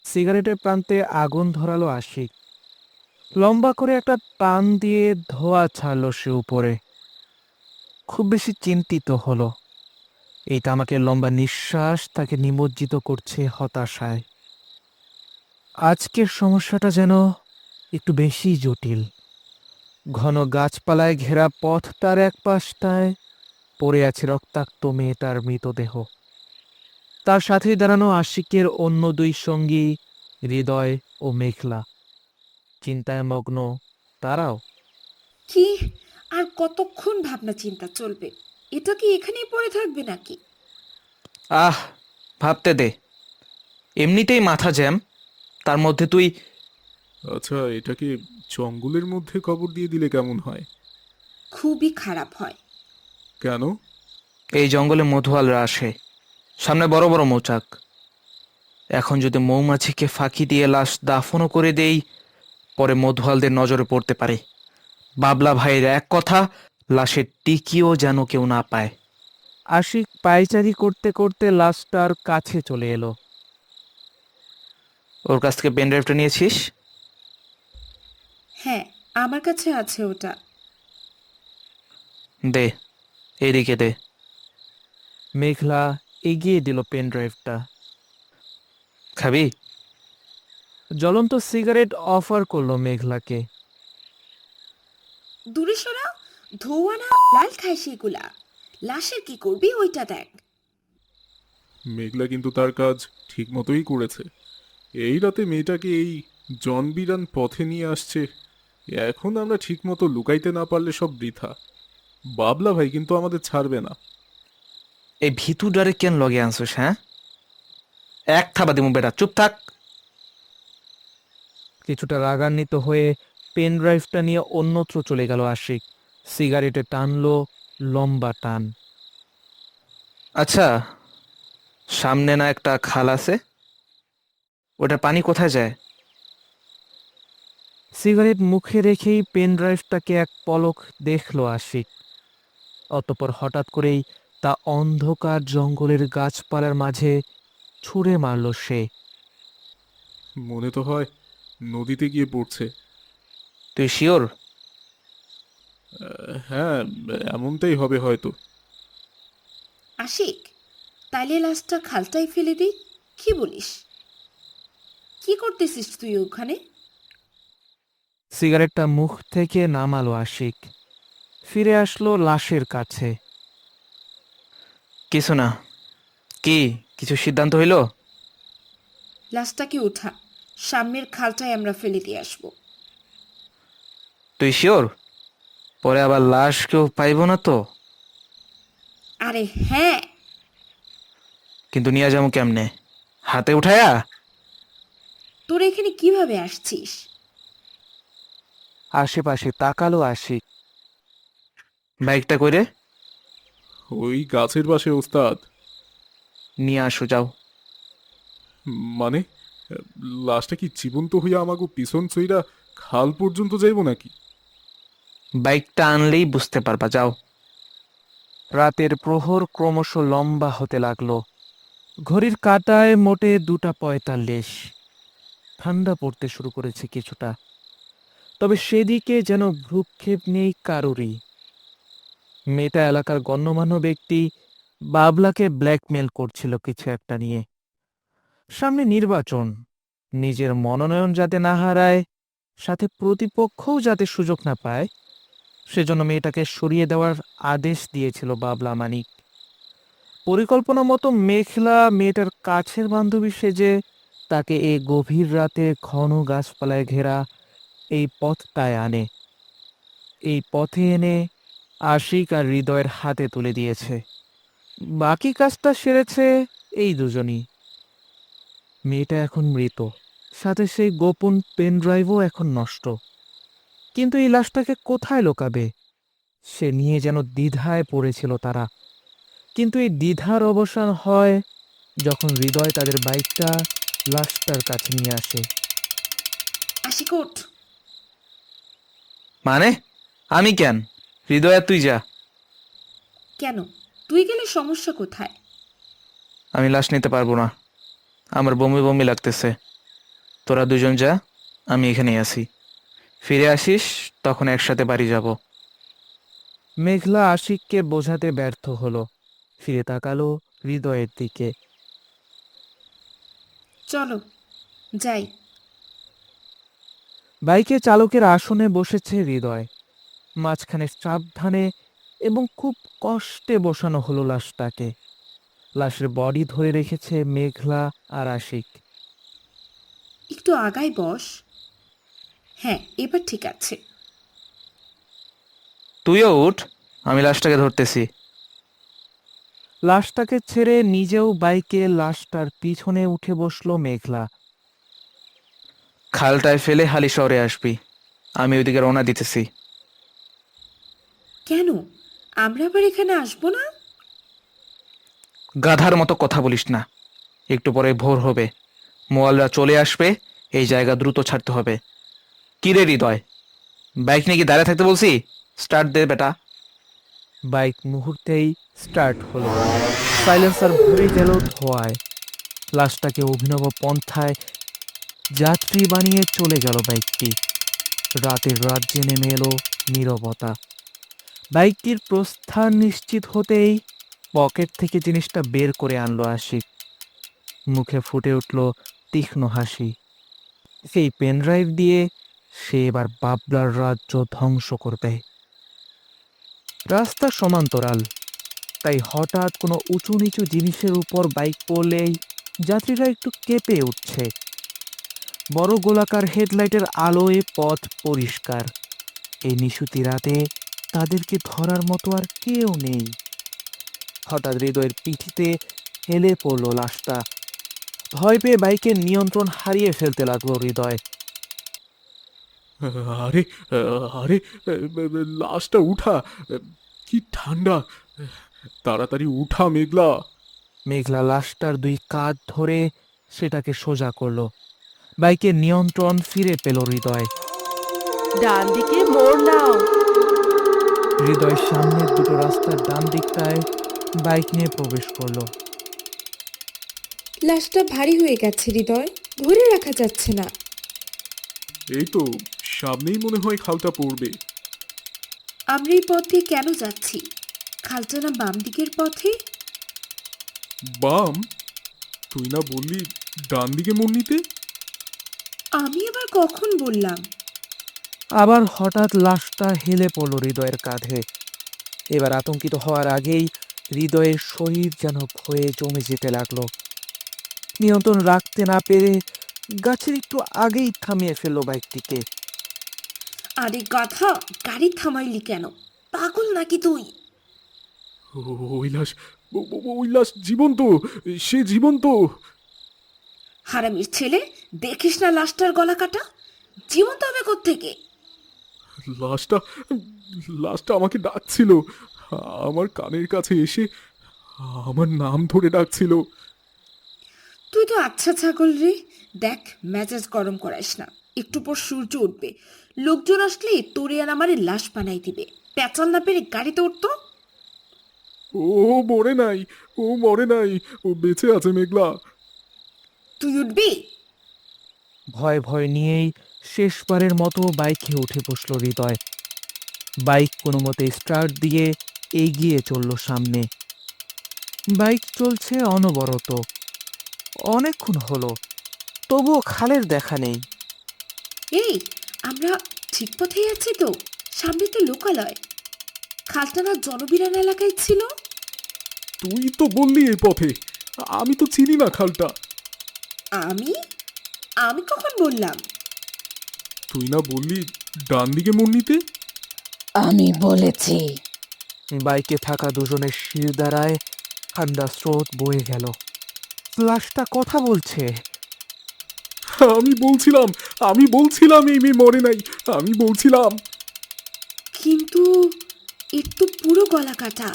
সিগারেটের প্রান্তে আগুন ধরালো আশিক। লম্বা করে একটা টান দিয়ে ধোঁয়া ছাড়লো সে উপরে। খুব বেশি চিন্তিত হলো। এই তামাকের লম্বা নিঃশ্বাস তাকে নিমজ্জিত করছে হতাশায়। আজকের সমস্যাটা যেন একটু বেশি জটিল। ঘন গাছপালায় ঘেরা পথ, তার এক পাশটায় পড়ে আছে রক্তাক্ত মেয়েটার মৃতদেহ। তার সাথে দাঁড়ানো আশিকের অন্য দুই সঙ্গী, হৃদয় ও মেঘলা। চিন্তায় মগ্ন তারাও। কি আর কতক্ষণ ভাবনা চিন্তা চলবে? এটা কি এখানেই পড়ে থাকবে নাকি? আহ, ভাবতে দে। এমনিতেই মাথা জ্যাম, তার মধ্যে তুই। আচ্ছা, এটাকে জঙ্গলের মধ্যে কবর দিয়ে দিলে কেমন হয়? খুবই খারাপ হয়। কেন? এই জঙ্গলে মধুয়ালরা আসে, সামনে বড় বড় মৌচাক। এখন যদি মৌমাছিকে ফাঁকি দিয়ে লাশ দাফনও করে দেই, পরে মধুয়ালদের নজরে পড়তে পারে। বাবলা ভাইয়ের এক কথা, লাশের টিকিও যেন কেউ না পায়। আশিক পায়চারি করতে করতে লাশটার কাছে চলে এলো। ওর কাছ থেকে পেন ড্রাইভটা নিয়েছিস? হ্যাঁ, আমার কাছে আছে ওটা। দে, এদিকে দে। মেঘলা এগিয়ে দিল পেন ড্রাইভটা। খাবি? জ্বলন্ত সিগারেট অফার করলো মেঘলাকে। দূরে সরা, ধোয়া না লাল খায় সেগুলা। লাশের কি করবি ওইটা দেখ। মেঘলা কিন্তু তার কাজ ঠিক মতোই করেছে। এই রাতে মেয়েটাকে এই জনবিরান পথে নিয়ে আসছে। এখন আমরা ঠিক মতো লুকাইতে না পারলে সব বৃথা। বাবলা ভাই কিন্তু আমাদের ছাড়বে না। এই ভিতু ডারে কেন লগে আনছিস? হ্যাঁ, এক থাবা দিমু বেটা, চুপ থাক। কিছুটা রাগান্বিত হয়ে পেন ড্রাইভটা নিয়ে অন্যত্র চলে গেল আশিক। সিগারেটে টানলো লম্বা টান। আচ্ছা, সামনে না একটা খাল আছে? ওটা পানি কোথায় যায়? সিগারেট মুখে রেখেই পেন ড্রাইভটাকে এক পলক দেখলো আশিক। অতঃপর হঠাৎ করেই তা অন্ধকার জঙ্গলের গাছপালার মাঝে ছুঁড়ে মারল সে। মনে তো হয় নদীতে গিয়ে পড়ছে। তুই শিওর? হ্যাঁ, এমনটাই হবে হয়তো। আশিক, তাইলে লাশটা খালটাই ফেলে দিই, কি বলিস? কি করতেছিস তুই ওখানে? সিগারেটটা মুখ থেকে নামালো আশিক। ফিরে আসলো লাশের কাছে। কিছু না। কি, কিছু সিদ্ধান্ত হইল? লাশটাকে উঠা, সামনের খালটায় আমরা ফেলে দিয়ে আসবো। তুই শিওর? পরে আবার লাশ কেউ পাইব না তো? আরে হ্যাঁ। কিন্তু নিয়ে যাবো কেমনে? হাতে উঠায়া? তোরা এখানে কিভাবে আসছিস? আশেপাশে তাকালো আশিক। বাইকটা কইরে? ওই গাছের পাশে ওস্তাদ। নিয়ে আসো, যাও। মানে, লাশটা কি জীবন্ত হইয়া আমাকে পিছন চইরা খাল পর্যন্ত যাইব নাকি? বাইকটা আনলেই বুঝতে পারবা, যাও। রাতের প্রহর ক্রমশ লম্বা হতে লাগলো। ঘড়ির কাঁটায় মোটে 2:45। ঠান্ডা পড়তে শুরু করেছে কিছুটা, তবে সেদিকে যেন ভ্রুক্ষেপ নেই কারোরই। মেয়েটা এলাকার গণ্যমান্য ব্যক্তি, বাবলাকে ব্ল্যাকমেল করছিল কিছু একটা নিয়ে। সামনে নির্বাচন, নিজের মনোনয়ন যাতে না হারায়, সাথে প্রতিপক্ষও যাতে সুযোগ না পায়, সেজন্য মেয়েটাকে সরিয়ে দেওয়ার আদেশ দিয়েছিল বাবলা মানিক। পরিকল্পনা মতো মেঘলা মেয়েটার কাছের বান্ধবী সেজে তাকে এই গভীর রাতে ঘন গাছপালায় ঘেরা এই পথটায় আনে। এই পথে এনে আশিক আর হৃদয়ের হাতে তুলে দিয়েছে। বাকি কাজটা সেরেছে এই দুজনই। মেয়েটা এখন মৃত, সাথে সেই গোপন পেন ড্রাইভও এখন নষ্ট। কিন্তু এই লাশটাকে কোথায় লোকাবে সে নিয়ে যেন দ্বিধায় পড়েছিল তারা। কিন্তু এই দ্বিধার অবসান হয় যখন হৃদয় তাদের বাইকটা লাশটার কাছে নিয়ে আসে। আশিক ওঠ। মানে? আমি কেন? হৃদয়া, তুই যা। কেন? তুই গেলে সমস্যা কোথায়? আমি লাশ নিতে পারবো না, আমার বমি বমি লাগতেছে। তোরা দুজন যা, আমি এখানেই আছি। ফিরে আসিস তখন একসাথে বাড়ি যাব। মেঘলা আশিককে বোঝাতে ব্যর্থ হলো, ফিরে তাকালো হৃদয়ের দিকে। চলো যাই। বাইকে চালকের আসনে বসেছে হৃদয়। মাঝখানে সাবধানে এবং খুব কষ্টে বসানো হলো লাশটাকে। লাশের বডি ধরে রেখেছে মেঘলা আর আশিক। একটু আগাই বস। হ্যাঁ, এবার ঠিক আছে। তুইও উঠ, আমি লাশটাকে ধরতেছি। লাশটাকে ছেড়ে নিজেও বাইকে লাশটার পিছনে উঠে বসলো মেঘলা। খালটায় ফেলে হালি শহরে আসবি, আমি ওইদিকে রওনা দিতেছি। কেন? আমরা আবার এখানে আসবো না? গাধার মতো কথা বলিস না। একটু পরে ভোর হবে, মোয়ালরা চলে আসবে, এই জায়গা দ্রুত ছাড়তে হবে। কি রে হৃদয়, বাইক নিয়ে কি দাঁড়িয়ে থাকতে বলছি? স্টার্ট দে বেটা। বাইক মুহূর্তেই স্টার্ট হলো। সাইলেন্সার ভরে গেল ধোঁয়ায়। লাশটাকে অভিনব পন্থায় যাত্রী বানিয়ে চলে গেল বাইকটি। রাতের রাজ্যে নেমে এলো নীরবতা। বাইকটির প্রস্থান নিশ্চিত হতেই পকেট থেকে জিনিসটা বের করে আনলো আশিক। মুখে ফুটে উঠল তীক্ষ্ণ হাসি। সেই পেনড্রাইভ দিয়ে সে এবার বাবলার রাজ্য ধ্বংস করবে। রাস্তা সমান্তরাল, তাই হঠাৎ কোনো উঁচু নিচু জিনিসের উপর বাইক পড়লেই যাত্রীরা একটু কেঁপে উঠছে। বড় গোলাকার হেডলাইটের আলোয় পথ পরিষ্কার। এই নিশুতি রাতে তাদেরকে ধরার মতো আর কেউ নেই। হঠাৎ হৃদয়ের পিঠিতে হেলে পড়ল লাশটা। ভয় পেয়ে বাইকের নিয়ন্ত্রণ হারিয়ে ফেলতে লাগলো হৃদয়। আরে আরে, লাশটা উঠা, কি ঠান্ডা! তাড়াতাড়ি উঠা মেঘলা। মেঘলা লাশটার দুই কাঁধ ধরে সেটাকে সোজা করলো। বাইকের নিয়ন্ত্রণ ফিরে পেল হৃদয়। ডান দিকে মোড় নাও। হৃদয় সামনের দুটো রাস্তার ডান দিকটায় বাইক নিয়ে প্রবেশ করলো। লাশটা ভারী হয়ে গেছে হৃদয়, ধরে রাখা যাচ্ছে না। এই তো সামনেই মনে হয় খালটা পড়বে। আমরা এই পথ দিয়ে কেন যাচ্ছি? খালটা না বাম দিকের পথে? বাম? তুই না বললি ডান দিকে মোড় নিতে? আমি আবার কখন বললাম? আবার হঠাৎ লাশটা হেলে পড়ল হৃদয়ের কাঁধে। এবার আতঙ্কিত হওয়ার আগেই হৃদয়ের শরীর যেন ভয়ে জমে যেতে লাগলো। নিয়ন্ত্রণ রাখতে না পেরে গাছের একটু আগেই থামিয়ে ফেললো বাইকটিকে। আরে গাধা, গাড়ি থামাইলি কেন? পাগল নাকি তুই? ওই লাশ, ওই লাশ জীবন্ত! সে জীবন্ত! হারামির ছেলে, দেখিস না লাশটার গলা কাটা? জীবন্ত হবে কোত্থেকে? লাশটা লাশটা আমাকে ডাকছিল, আমার কানের কাছে এসে আমার নাম ধরে ডাকছিল। তুই তো আচ্ছা ছাগল রে। দেখ, মেজাজ গরম করাইস না, একটু পর সূর্য উঠবে। লোকজন আসলে তোরে আর আমারে লাশ বানাই দিবে। পেঁচাল না পেরে গাড়িতে উঠতো। ও মরে নাই, ও মরে নাই, ও বেঁচে আছে মেঘলা। তুই উঠবি? ভয় ভয় নিয়েই শেষবারের মতো বাইকে উঠে বসলো হৃদয়। বাইক কোনো মতে স্টার্ট দিয়ে এগিয়ে চলল সামনে। বাইক চলছে অনবরত। অনেকক্ষণ হলো, তবুও খালের দেখা নেই। এই, আমরা ঠিক পথেই আছি তো? সামনে তো লোকালয়। খালটা না জনবিরান এলাকায় ছিল? তুই তো বললি এই পথে, আমি তো চিনি না খালটা। আমি আমি কখন বললাম? তুই না বললি ডান দিকে মোড় নিতে? আমি বলেছি। বাইকে থাকা দুজনের শির দ্বারায় ঠান্ডা স্রোত বয়ে গেল। লাশটা কথা বলছে। আমি বলছিলাম এই মেয়ে মরে নাই, আমি বলছিলাম। কিন্তু এর তো পুরো গলা কাটা।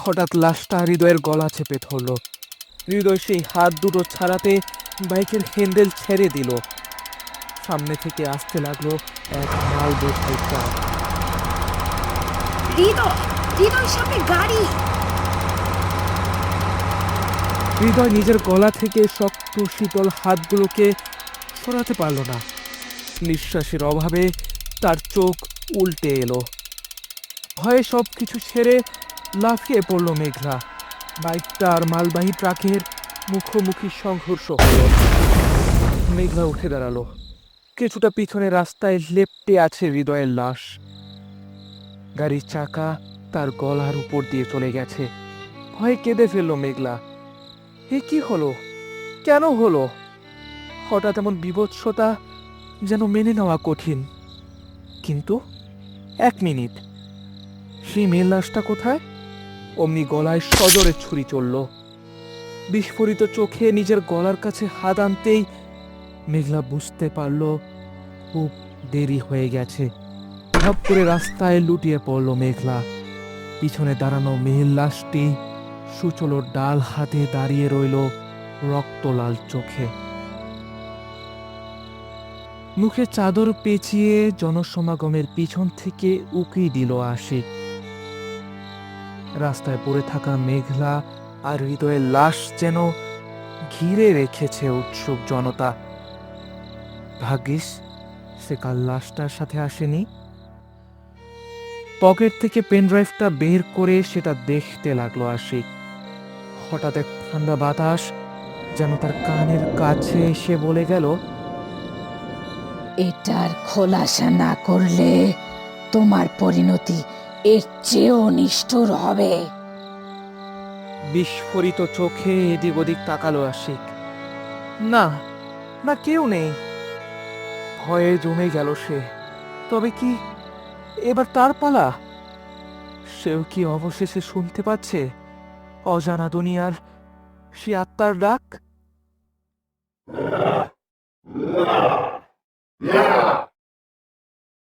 হঠাৎ লাশটা হৃদয়ের গলা চেপে ধরল। হৃদয় সেই হাত দুটো ছাড়াতে বাইকের হ্যান্ডেল ছেড়ে দিল। সামনে থেকে আসতে লাগলো এক মাল বোঝাই ট্রাক। হৃদয়, হৃদয়, সামনে গাড়ি! হৃদয় নিজের গলা থেকে শক্ত শীতল হাতগুলোকে সরাতে পারল না। নিঃশ্বাসের অভাবে তার চোখ উল্টে এলো। ভয়ে সবকিছু ছেড়ে লাফিয়ে পড়ল মেঘলা। বাইকটা আর মালবাহী ট্রাকের মুখোমুখি সংঘর্ষ হলো। মেঘলা উঠে দাঁড়ালো। কিছুটা পিছনে রাস্তায় লেপ্টে আছে হৃদয়ের লাশ। গাড়ির চাকা তার গলার উপর দিয়ে চলে গেছে। ভয়ে কেঁদে ফেলল মেঘলা। এ কি হলো? কেন হলো? হঠাৎ এমন বিভৎসতা যেন মেনে নেওয়া কঠিন। কিন্তু 1 মিনিট, সেই মেয়ের লাশটা কোথায়? অমনি গলায় সজোরে ছুরি চলল। বিস্ফোরিত চোখে নিজের গলার কাছে হাত আনতেই মেঘলা বুঝতে পারল খুব দেরি হয়ে গেছে। ধপ করে রাস্তায় লুটিয়ে পড়ল মেঘলা। পিছনে দাঁড়ানো মেয়ের লাশটি সুচলোর ডাল হাতে দাঁড়িয়ে রইল রক্তলাল চোখে। মুখে চাদর পেঁচিয়ে জনসমাগমের পিছন থেকে উকি দিল আশিক। রাস্তায় পড়ে থাকা মেঘলা আর হৃদয়ের লাশ যেন ঘিরে রেখেছে উৎসুক জনতা। ভাগ্যিস সে কাল লাশটার সাথে আসেনি। পকেট থেকে পেনড্রাইভটা বের করে সেটা দেখতে লাগলো আশিক। হঠাৎ এক ঠান্ডা বাতাস যেন তার কানের কাছে এসে বলে গেল, এটার খোলাসা না করলে তোমার পরিণতি এর চেয়েও নিষ্ঠুর হবে। বিস্ফোরিত চোখে এদিক ওদিক তাকালো আশিক। না, না, কেউ নেই। ভয়ে জমে গেল সে। তবে কি এবার তার পালা? সেও কি অবশেষে শুনতে পাচ্ছে অজানা দুনিয়ার সে আত্মার ডাক?